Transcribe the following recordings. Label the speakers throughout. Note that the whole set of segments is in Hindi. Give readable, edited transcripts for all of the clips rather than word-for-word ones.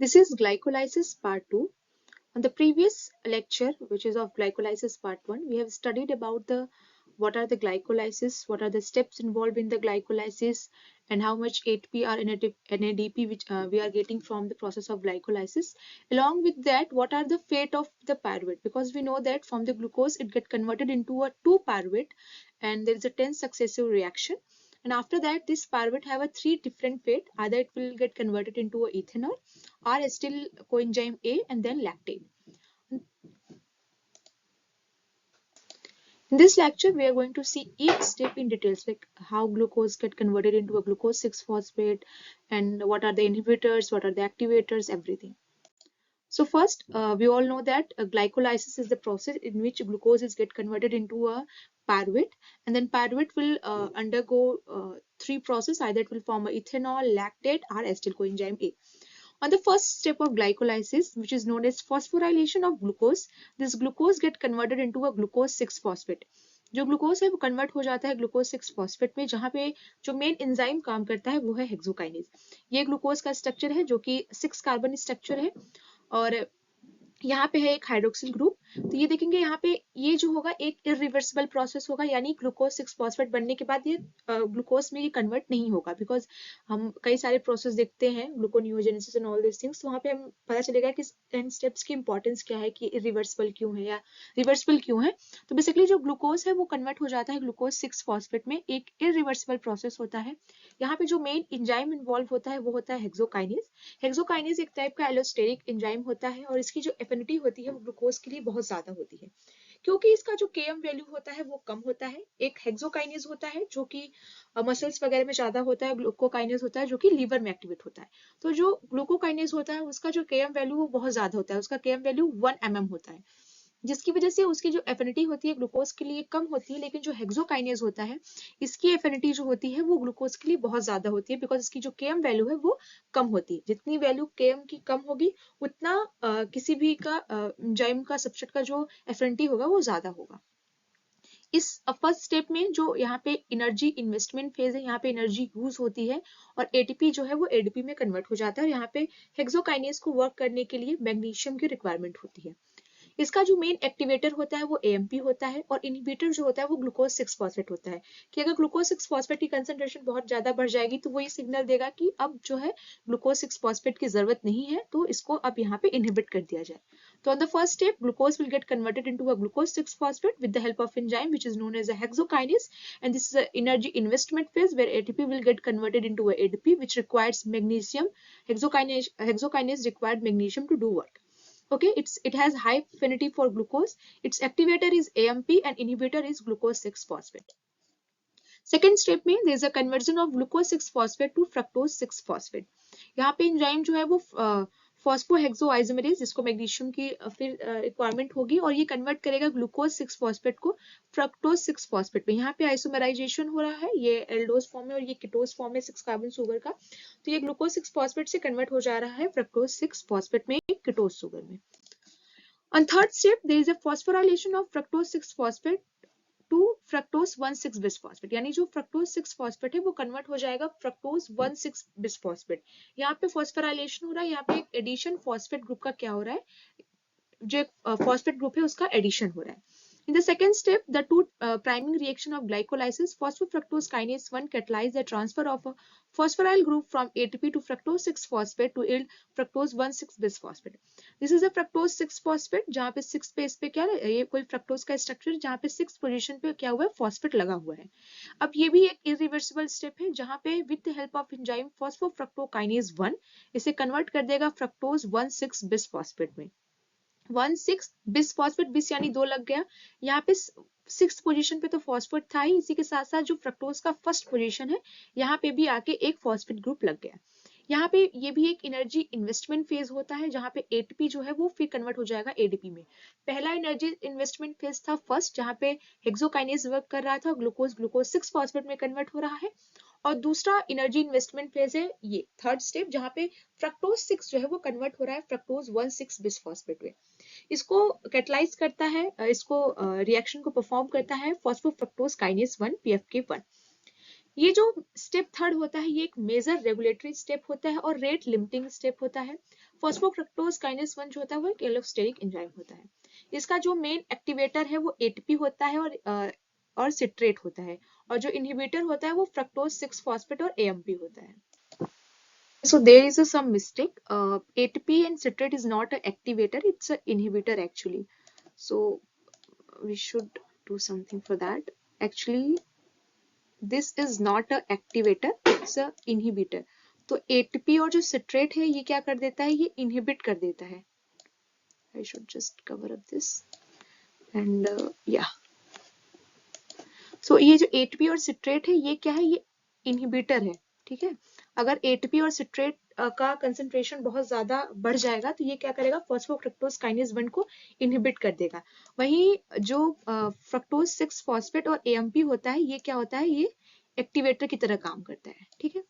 Speaker 1: This is glycolysis part 2. On the previous lecture, which is of glycolysis part 1, we have studied about what are the glycolysis, what are the steps involved in the glycolysis, and how much ATP or NADP which we are getting from the process of glycolysis. Along with that, what are the fate of the pyruvate? Because we know that from the glucose it gets converted into a 2-pyruvate, and there is a 10 successive reaction. And after that, this pyruvate have a 3 different fate. Either it will get converted into a ethanol, or acetyl coenzyme A, and then lactate. In this lecture, we are going to see each step in details, like how glucose get converted into a glucose 6-phosphate, and what are the inhibitors, what are the activators, everything. So first, we all know that glycolysis is the process in which glucose is get converted into a pyruvate, and then pyruvate will undergo 3 processes. Either it will form a ethanol, lactate, or acetyl coenzyme A. On the first step of glycolysis, which is known as phosphorylation of glucose, this glucose get converted into a glucose 6-phosphate. जो ग्लूकोज है वो कन्वर्ट हो जाता है ग्लूकोज 6-फॉस्फेट में, जहाँ पे जो मेन एंजाइम काम करता है वो है हेक्सोकाइनेज. ये ग्लूकोज का स्ट्रक्चर है जो कि 6 कार्बन स्ट्रक्चर है, और यहाँ पे है एक हाइड्रोक्सिल ग्रुप. तो ये देखेंगे यहाँ पे ये जो होगा एक इरिवर्सिबल प्रोसेस होगा, यानी ग्लूकोज 6-फॉस्फेट बनने के बाद ये ग्लूकोज में ये कन्वर्ट नहीं होगा. बिकॉज हम कई सारे प्रोसेस देखते हैं, gluconeogenesis and all this things, तो वहाँ पे हम पता चलेगा कि इन स्टेप्स की इंपॉर्टेंस क्या है, कि इरिवर्सिबल क्यों है या रिवर्सिबल क्यों है. तो बेसिकली जो ग्लूकोज है वो कन्वर्ट हो जाता है ग्लूकोज 6-फॉस्फेट में. एक इरिवर्सिबल प्रोसेस होता है. यहाँ पे जो मेन एंजाइम इन्वॉल्व होता है वो होता है हेक्सोकाइनेज. हेक्सोकाइनेज एक टाइप का एलोस्टेरिक एंजाइम होता है, और इसकी जो एफिनिटी होती है वो ग्लूकोज के लिए बहुत ज्यादा होती है, क्योंकि इसका जो केएम वैल्यू होता है वो कम होता है. एक हेक्सोकाइनेज होता है जो कि मसल्स वगैरह में ज्यादा होता है, ग्लूकोकाइनेज होता है जो कि लीवर में एक्टिवेट होता है. तो जो ग्लूकोकाइनेज होता है उसका जो केएम वैल्यू वो बहुत ज्यादा होता है, उसका केएम वैल्यू 1 mm होता है, जिसकी वजह से उसकी जो एफिनिटी होती है ग्लूकोज के लिए कम होती है. लेकिन जो हेक्सोकाइनेज होता है इसकी एफिनिटी जो होती है वो ग्लूकोज के लिए बहुत ज्यादा होती है, बिकॉज इसकी जो केएम वैल्यू है वो कम होती है. जितनी वैल्यू केएम की कम होगी उतना किसी भी का एंजाइम का सबस्ट्रेट का जो एफिनिटी होगा वो ज्यादा होगा. इस फर्स्ट स्टेप में जो यहाँ पे एनर्जी इन्वेस्टमेंट फेज है, यहाँ पे एनर्जी यूज होती है और एटीपी जो है वो एडीपी में कन्वर्ट हो जाता है, और यहाँ पे हेक्सोकाइनेज को वर्क करने के लिए मैग्नीशियम की रिक्वायरमेंट होती है. इसका जो मेन एक्टिवेटर होता है वो एएमपी होता है, और इनहिबिटर जो होता है वो ग्लूकोज 6-फॉस्फेट होता है. कि अगर ग्लूकोज 6-फॉस्फेट की कंसंट्रेशन बहुत ज्यादा बढ़ जाएगी तो वो ये सिग्नल देगा कि अब जो है ग्लूकोज 6-फॉस्फेट की जरूरत नहीं है, तो इसको अब यहाँ पे इनहिबिट कर दिया जाए. तो on the first step glucose will get converted into a glucose six phosphate with the help of enzyme which is known as a hexokinase, and this is a energy investment phase where ATP will get converted into a ADP which requires magnesium. Hexokinase required magnesium to do work. Okay, it has high affinity for glucose. Its activator is AMP and inhibitor is glucose 6-phosphate. Second step में there is a conversion of glucose 6-phosphate to fructose 6-phosphate. यहाँ पे एंजाइम जो है वो फॉस्फोहेक्सोआइसोमेरेज, जिसको मैग्नीशियम की फिर रिक्वायरमेंट होगी, और ये कन्वर्ट करेगा ग्लूकोज 6-फॉस्फेट को फ्रक्टोज 6-फॉस्फेट में. यहाँ पे आइसोमराइजेशन हो रहा है, ये एल्डोज फॉर्म में और ये कीटोज फॉर्म में 6 कार्बन शुगर का. तो ये ग्लूकोज 6-फॉस्फेट से कन्वर्ट हो जा रहा है फ्रक्टोज 6-फॉस्फेट में, कीटोज शुगर में. On third step, there is a phosphorylation of fructose 6-phosphate to fructose 1,6-bisphosphate. यानी जो fructose 6-phosphate है वो कन्वर्ट हो जाएगा fructose 1,6-bisphosphate. यहाँ पे phosphorylation हो रहा है, यहाँ पे एक एडिशन फॉस्फेट ग्रुप का क्या हो रहा है, जो फॉस्फेट ग्रुप है उसका एडिशन हो रहा है. In the second step, the two priming reaction of glycolysis, phosphofructose kinase 1 catalyze the transfer of a phosphoryl group from ATP to fructose 6-phosphate to yield fructose 1,6-bisphosphate. This is a fructose 6-phosphate जहाँ पे 6 पेज पे क्या है, ये कोई फ्रक्टोज का स्ट्रक्चर जहाँ पे 6 पोजीशन पे क्या हुआ है, फॉस्फेट लगा हुआ है. अब ये भी एक इरिवर्सिबल स्टेप है जहाँ पे with the help of enzyme phosphofructokinase 1 इसे कन्वर्ट कर देगा फ्रक्टोज 1,6-bisphosphate में. 1,6-bisphosphate, बिस यानी 2 लग गया. यहाँ पे 6 पोजीशन पे तो फॉस्फेट था ही, इसी के साथ साथ जो फ्रक्टोज का फर्स्ट पोजीशन है यहाँ पे भी आके एक फॉस्फेट ग्रुप लग गया. यहाँ पे ये भी एक एनर्जी इन्वेस्टमेंट फेज होता है जहाँ पे एटीपी जो है वो फिर कन्वर्ट हो जाएगा एडीपी में. पहला एनर्जी इन्वेस्टमेंट फेज था फर्स्ट, जहाँ पे हेक्सोकाइनेज वर्क कर रहा था, ग्लूकोज 6-फॉस्फेट में कन्वर्ट हो रहा है. और दूसरा एनर्जी इन्वेस्टमेंट फेज है ये थर्ड स्टेप, जहाँ पे फ्रक्टोज 6 जो है वो कन्वर्ट हो रहा है फ्रक्टोज 1,6-bisphosphate में. इसको कैटलाइज करता है, इसको रिएक्शन को परफॉर्म करता है फॉस्फोफ्रक्टोज काइनेज 1 PFK1. ये जो स्टेप थर्ड होता है ये एक मेजर रेगुलेटरी स्टेप होता है और रेट लिमिटिंग स्टेप होता है. फॉस्फोफ्रक्टोज काइनेस 1 जो होता है वो एक एलोस्टेरिक एंजाइम होता है। इसका जो मेन एक्टिवेटर है वो एटीपी होता है और सिट्रेट होता है, और जो इनहिबिटर होता है वो फ्रक्टोज 6 फॉस्फेट और एएमपी होता है। So there is some mistake. ATP and citrate is not an activator; it's an inhibitor actually. So we should do something for that. Actually, this is not a activator; it's a inhibitor. तो ATP और जो citrate है ये क्या कर देता है, ये inhibit कर देता है. I should just cover up this and yeah. So ये जो ATP और citrate है ये क्या है, ये inhibitor है, ठीक है। अगर ATP और citrate का कंसंट्रेशन बहुत ज्यादा बढ़ जाएगा तो ये क्या करेगा, फॉस्फोफ्रक्टोज काइनेज 1 को इनहिबिट कर देगा। वहीं जो फ्रक्टोज 6 फॉस्फेट और एएमपी होता है ये क्या होता है, ये एक्टिवेटर की तरह काम करता है, ठीक है।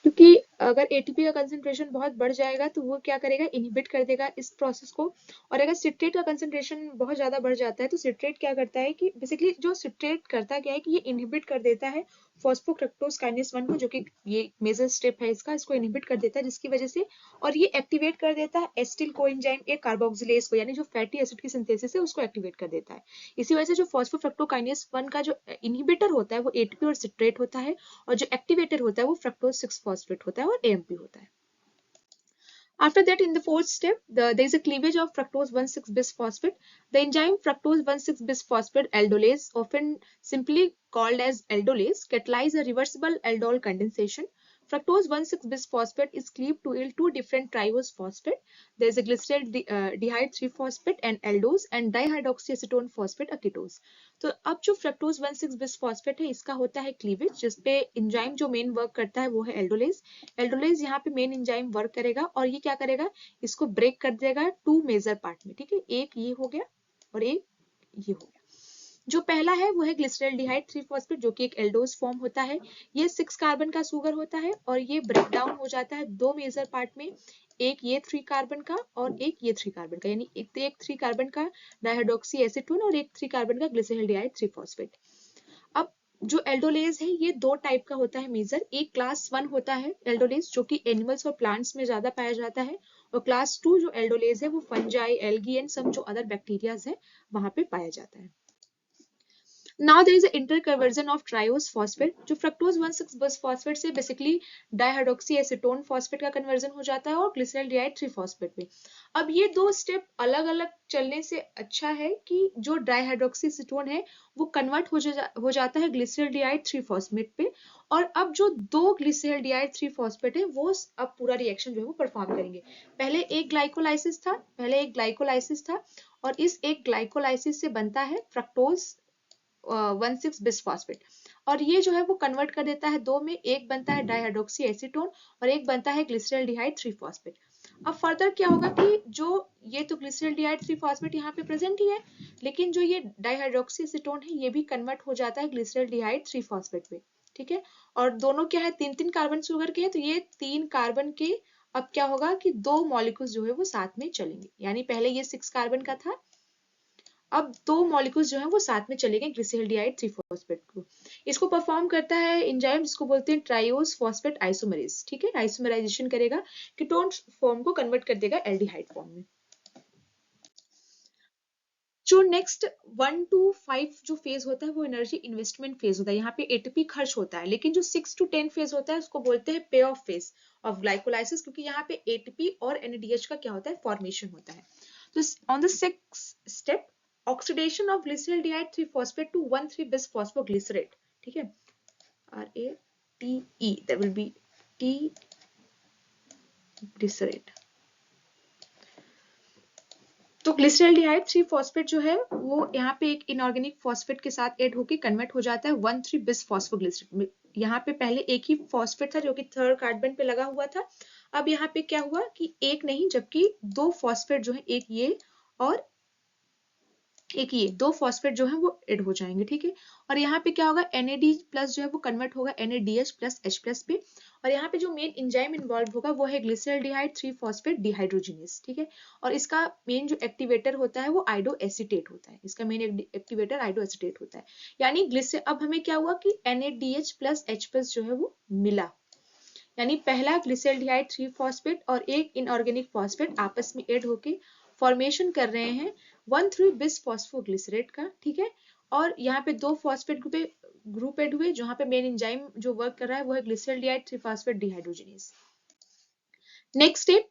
Speaker 1: क्योंकि अगर एटीपी का कंसंट्रेशन बहुत बढ़ जाएगा तो वो क्या करेगा, इनहिबिट कर देगा इस प्रोसेस को। और अगर सिट्रेट का कंसंट्रेशन बहुत ज्यादा बढ़ जाता है तो सिट्रेट क्या करता है कि बेसिकली जो सिट्रेट करता क्या है कि ये इनहिबिट कर देता है फॉस्फोफ्रक्टोज काइनेस 1 को, जो कि ये मेजर स्टेप है इसका, इसको इनहिबिट कर देता है जिसकी वजह से, और ये एक्टिवेट कर देता है एसिटिल कोएंजाइम एक कार्बोक्सिलेज को, यानी जो फैटी एसिड की सिंथेसिस है उसको एक्टिवेट कर देता है। इसी वजह से जो फॉस्फोफ्रक्टोकाइनेस 1 का जो इनहिबिटर होता है वो एटीपी और सिट्रेट होता है, और जो एक्टिवेटर होता है वो फ्रक्टोज 6 फॉस्फेट होता है और एएमपी होता है। After that, in the fourth step, there is a cleavage of fructose 1,6-bisphosphate. The enzyme fructose 1,6-bisphosphate aldolase, often simply called as aldolase, catalyzes a reversible aldol condensation. Fructose 1,6-bisphosphate is cleaved to yield two different triose phosphate. There is a glycerol dihyde 3-phosphate and aldose and dihydroxyacetone phosphate a ketose. तो अब जो फ्रक्टोज 1,6-बिस्फॉस्फेट है इसका होता है क्लीवेज, जिसपे एंजाइम जो मेन वर्क करता है वो है एल्डोलेज। एल्डोलेज यहाँ पे मेन एंजाइम वर्क करेगा और ये क्या करेगा, इसको ब्रेक कर देगा टू मेजर पार्ट में, ठीक है। एक ये हो गया और एक ये हो गया। जो पहला है वो है ग्लिसरॉल्डिहाइड 3-फॉस्फेट, जो कि एक एल्डोज फॉर्म होता है। ये 6 कार्बन का सुगर होता है और ये ब्रेक डाउन हो जाता है दो मेजर पार्ट में, एक ये 3 कार्बन का और एक ये 3 कार्बन का, यानी एक 3 कार्बन का डाइहाइड्रोक्सी एसीटोन और एक 3 कार्बन का ग्लिसरॉल्डिहाइड 3-फॉस्फेट। अब जो एल्डोलेज है ये दो टाइप का होता है मेजर। एक क्लास 1 होता है एल्डोलेज जो कि एनिमल्स और प्लांट्स में ज्यादा पाया जाता है, और क्लास 2 जो एल्डोलेज है वो फंजाई, एल्गी एंड सम जो अदर बैक्टीरियाज है वहां पे पाया जाता है। Now there is an interconversion of triose phosphate, जो fructose 1,6-bisphosphate से बेसिकली डाइहाइड्रोक्सीएसीटोन फॉस्फेट का कन्वर्जन हो जाता है और ग्लिसरॉल्डिहाइड 3-फॉस्फेट में। अब ये दो स्टेप अलग अलग चलने से अच्छा है कि जो डाइहाइड्रोक्सीएसीटोन है वो कन्वर्ट हो जाता है ग्लिसरॉल्डिहाइड 3-फॉस्फेट पे, और अब जो दो ग्लिसरॉल्डिहाइड 3-फॉस्फेट है वो अब पूरा रिएक्शन जो है वो परफॉर्म करेंगे। पहले एक ग्लाइकोलाइसिस था और इस एक ग्लाइकोलाइसिस से बनता है फ्रक्टोज 1,6-बिस्फॉस्फेट, और ये जो है वो कन्वर्ट कर देता है दो में, एक बनता है डाइहाइड्रोक्सी एसीटोन और एक बनता है ग्लिसरॉल्डिहाइड 3-फॉस्फेट। अब फर्दर क्या होगा कि जो ये तो ग्लिसरॉल्डिहाइड 3-फॉस्फेट यहाँ पे प्रेजेंट ही है, लेकिन जो ये डाइहाइड्रोक्सी एसीटोन है ये भी कन्वर्ट हो जाता है ग्लिसरॉल्डिहाइड 3-फॉस्फेट पे, ठीक है। और दोनों क्या है, 3-3 कार्बन शुगर के हैं, तो ये 3 कार्बन के अब क्या होगा कि दो मॉलिक्यूल्स जो है वो साथ में चलेंगे, यानी पहले ये 6 कार्बन का था, अब दो मॉलिक्यूल्स जो हैं वो साथ में चले गए ग्लिसरॉल्डिहाइड 3-फॉस्फेट को। इसको परफॉर्म करता है एंजाइम जिसको बोलते हैं ट्राइओस फॉस्फेट आइसोमरेज, ठीक है। आइसोमराइजेशन करेगा, कीटोन फॉर्म को कन्वर्ट कर देगा एल्डिहाइड फॉर्म में। जो नेक्स्ट 1 to 5 जो फेज होता है वो एनर्जी इन्वेस्टमेंट फेज होता है, यहाँ पे एटीपी खर्च होता है, लेकिन जो 6 to 10 फेज होता है उसको बोलते हैं पे ऑफ फेज ऑफ ग्लाइकोलाइसिस, क्योंकि यहाँ पे एटीपी और एनएडीएच का क्या होता है, फॉर्मेशन होता है। तो on the 6th step oxidation of glyceraldehyde 3-phosphate to 1,3-bisphosphoglycerate, ठीक है, RATE, that will be T glycerate। तो ग्लिसरॉल्डिहाइड 3-फॉस्फेट जो है वो यहाँ पे एक इनऑर्गेनिक फॉस्फेट के साथ ऐड होके कन्वर्ट हो जाता है 1,3-बिस्फॉस्फोग्लिसरेट। यहाँ पे पहले एक ही फॉस्फेट था जो कि 3rd कार्बन पे लगा हुआ था, अब यहाँ पे क्या हुआ कि एक नहीं जबकि दो फॉस्फेट जो है, एक ये और एक ये, दो फॉस्फेट जो है वो ऐड हो जाएंगे, ठीक है। और यहाँ पे क्या होगा, NAD प्लस जो है वो कन्वर्ट होगा NADH प्लस H+ पे, और यहाँ पे जो मेन एंजाइम इन्वॉल्व होगा वो है ग्लिसरॉल्डिहाइड 3-फॉस्फेट डिहाइड्रोजिनेस, ठीक है। और इसका मेन जो एक्टिवेटर होता है वो आइडो एसीटेट होता है, इसका मेन एक्टिवेटर आइडो एसीटेट होता है। यानी अब हमें क्या हुआ कि NADH प्लस H+ जो है वो मिला, यानी पहला ग्लिसरॉल्डिहाइड 3 फॉस्फेट और एक इनऑर्गेनिक फॉस्फेट आपस में ऐड होके फॉर्मेशन कर रहे हैं 1,3 बिस फॉस्फोग्लिसरेट का, ठीक है। और यहाँ पे दो फॉस्फेट ग्रुप ऐड हुए, जहाँ पे मेन एंजाइम जो वर्क कर रहा है वो है glyceraldehyde 3 phosphate dehydrogenase. Next step,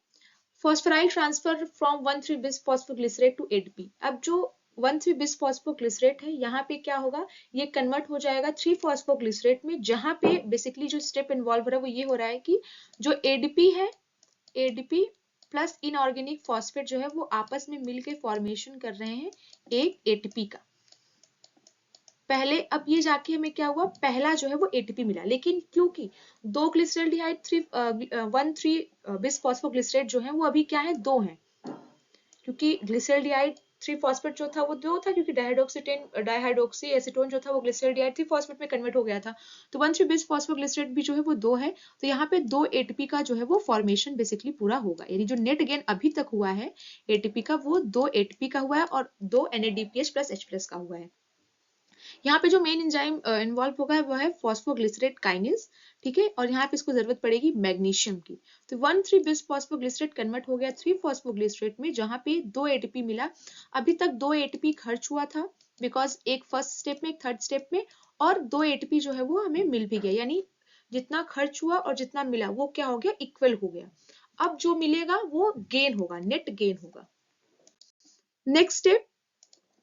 Speaker 1: phosphoryl transfer from 1,3 बिस फॉस्फोग्लिसरेट टू ADP। अब जो 1,3 बिस फॉस्फोग्लिसरेट है, यहाँ पे क्या होगा, ये कन्वर्ट हो जाएगा 3 फॉस्फोग्लिसरेट में, जहाँ पे बेसिकली जो स्टेप इन्वॉल्व हो रहा है वो ये हो रहा है कि जो ADP है, ADP प्लस इनऑर्गेनिक फॉस्फेट जो है वो आपस में मिलके फॉर्मेशन कर रहे हैं एक ATP का। पहले अब ये जाके हमें क्या हुआ, पहला जो है वो ATP मिला, लेकिन क्योंकि दो ग्लिसरॉल्डिहाइड 1,3 बिस फॉस्फोग्लिसरेट जो है वो अभी क्या है, दो हैं, क्योंकि ग्लिसरॉल्डिहाइड 3 फॉस्फेट जो था वो दो था, क्योंकि डाइहाइड्रोक्सी एसीटोन जो था वो ग्लिसरॉल्डिहाइड 3 फॉस्फेट में कन्वर्ट हो गया था। तो 1,3 बिस फॉस्फोग्लिसरेट भी जो है वो दो है, तो यहाँ पे दो ATP का जो है वो फॉर्मेशन बेसिकली पूरा होगा, यानी जो नेट गेन अभी तक हुआ है ATP का वो दो ATP का हुआ है और दो NADPH प्लस H+ का हुआ है। यहाँ पे जो मेन एंजाइम इन्वॉल्व होगा वो है फॉस्फोग्लिसरेट काइनेज, ठीक है। और यहाँ पे इसको जरूरत पड़ेगी मैग्नीशियम की। तो 1,3 बिस फॉस्फोग्लिसरेट कन्वर्ट हो गया 3 फॉस्फोग्लिसरेट में, जहाँ पे दो ATP मिला। अभी तक दो ATP खर्च हुआ था, बिकॉज एक फर्स्ट स्टेप में एक थर्ड स्टेप में, और दो ATP जो है वो हमें मिल भी गया, यानी जितना खर्च हुआ और जितना मिला वो क्या हो गया, इक्वल हो गया। अब जो मिलेगा वो गेन होगा, नेट गेन होगा। नेक्स्ट स्टेप,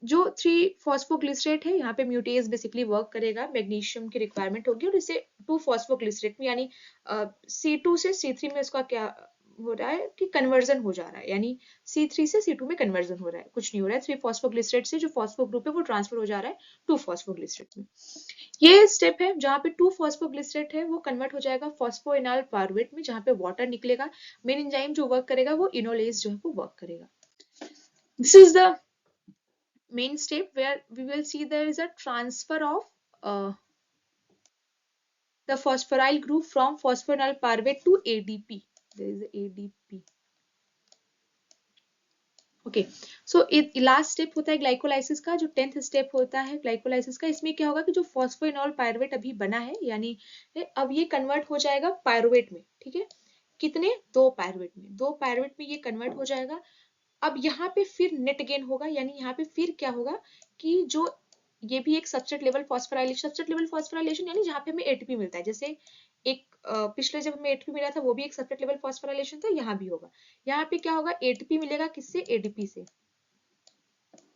Speaker 1: जो 3 फॉस्फोग्लिसरेट है, यहाँ पे म्यूटेज बेसिकली वर्क करेगा, मैग्नीशियम की रिक्वायरमेंट होगी और इसे 2 फॉस्फोग्लिसरेट में यानी C2 से C3 में इसका क्या हो रहा है कि कन्वर्जन हो जा रहा है, यानी C3 से C2 में कन्वर्जन हो रहा है, कुछ नहीं हो रहा है। 3 फॉस्फोग्लिसरेट से जो फॉस्फो ग्रुप है वो ट्रांसफर हो जा रहा है 2 फॉस्फोग्लिसरेट में। ये स्टेप है जहाँ पे 2 फॉस्फोग्लिसरेट है वो कन्वर्ट हो जाएगा फॉस्फोइनॉल पारुवेट में, जहाँ पे वाटर निकलेगा। मेन एंजाइम जो वर्क करेगा वो इनोलेज जो है वो वर्क करेगा। This is the main step where we will see there is a transfer of the phosphoryl group from phosphoenol pyruvate to ADP. There is a ADP. Okay, so last step होता है ग्लाइकोलाइसिस का, जो 10th स्टेप होता है ग्लाइकोलाइसिस का। इसमें क्या होगा कि जो फॉस्फोइनॉल पायरुवेट अभी बना है, यानी अब ये कन्वर्ट हो जाएगा पायरुवेट में, ठीक है। कितने, दो पायरुवेट में, दो पायरुवेट में ये कन्वर्ट हो जाएगा। अब यहाँ पे फिर नेट गेन होगा, यानी यहाँ पे फिर क्या होगा कि जो ये भी एक सबस्ट्रेट लेवल फॉस्फोराइलेशन यानी जहाँ पे हमें ATP मिलता है। जैसे एक पिछले जब हमें ATP मिला था वो भी एक सबस्ट्रेट लेवल फॉस्फोराइलेशन था, यहाँ भी होगा। यहाँ पे क्या होगा, ATP मिलेगा किससे, ADP से,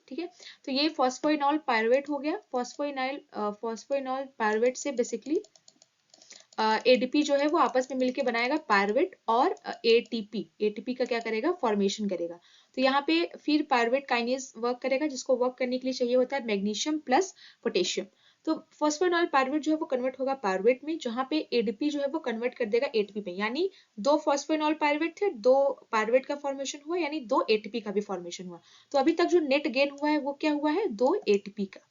Speaker 1: ठीक है। तो ये फॉस्फोइनॉल पायरुवेट हो गया। फॉस्फोइनॉल पायरुवेट से बेसिकली ADP जो है वो आपस में मिलके बनाएगा पायरुवेट और ATP का क्या करेगा, फॉर्मेशन करेगा। तो यहाँ पे फिर पायरुवेट काइनेज वर्क करेगा, जिसको वर्क करने के लिए चाहिए होता है मैग्नीशियम प्लस पोटेशियम। तो फॉस्फोइनॉल पायरुवेट जो है वो कन्वर्ट होगा पायरुवेट में, जहाँ पे ADP जो है वो कन्वर्ट कर देगा ATP में, यानी दो फॉस्फोइनॉल पायरुवेट थे, दो पायरुवेट का फॉर्मेशन हुआ, यानी दो ATP का भी फॉर्मेशन हुआ। तो अभी तक जो नेट गेन हुआ है वो क्या हुआ है, दो ATP का।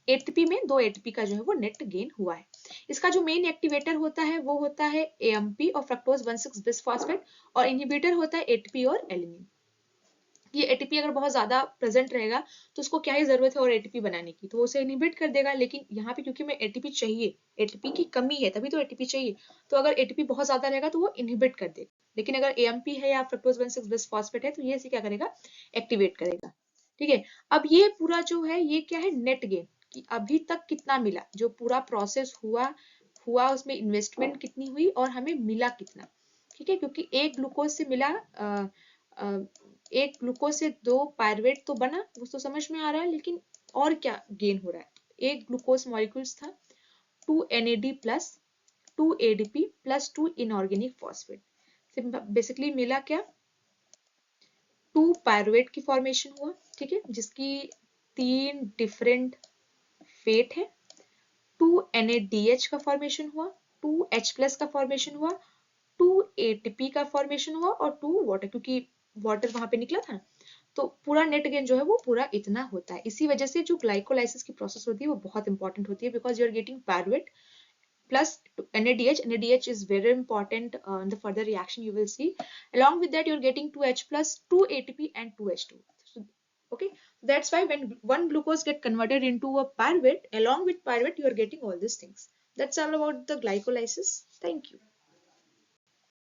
Speaker 1: ATP में दो ATP का जो है वो नेट गेन हुआ है। इसका जो मेन एक्टिवेटर होता है वो होता है AMP और फ्रक्टोज 1,6 बिसफॉस्फेट, और इनहिबिटर होता है ATP और एलिनिन। ये ATP अगर बहुत ज्यादा प्रेजेंट रहेगा तो उसको क्या ही जरूरत है और ATP बनाने की, तो वो उसे इनहिबिट कर देगा। लेकिन यहाँ पे क्योंकि हमें ATP चाहिए, ATP की कमी है तभी तो ATP चाहिए, तो अगर ATP बहुत ज्यादा रहेगा तो वो इनहिबिट कर देगा। लेकिन अगर AMP है या फ्रक्टोज 1,6 बिसफॉस्फेट है तो ये इसे क्या करेगा, एक्टिवेट करेगा, ठीक है। अब ये पूरा जो है ये क्या है, नेट गेन, कि अभी तक कितना मिला, जो पूरा प्रोसेस हुआ उसमें इन्वेस्टमेंट कितनी हुई और हमें मिला कितना, ठीक है। क्योंकि एक ग्लूकोज से मिला एक ग्लूकोज से दो पायरुवेट तो बना, वो तो समझ में आ रहा है, लेकिन और क्या गेन हो रहा है। एक ग्लूकोज मॉलिक्यूल्स था, 2 NAD plus 2 ADP plus 2 inorganic phosphate. Basically मिला क्या, 2 पायरुवेट की फॉर्मेशन हुआ, ठीक है, जिसकी 3 डिफरेंट फेट है। 2 NADH का फॉर्मेशन हुआ, 2 H+ का फॉर्मेशन हुआ, 2 ATP का फॉर्मेशन हुआ और 2 वाटर, क्योंकि वाटर वहां पे निकला था। तो पूरा नेट गेन जो है वो पूरा इतना होता है। इसी वजह से जो ग्लाइकोलाइसिस की प्रोसेस होती है वो बहुत इंपॉर्टेंट होती है, because you are getting pyruvate plus NADH. NADH is very important in the further reaction you will see. Along with that, you're getting 2H plus 2 ATP and 2 H2. So, okay, that's why when one glucose get converted into a pyruvate, along with pyruvate, you are getting all these things. That's all about the glycolysis. Thank you.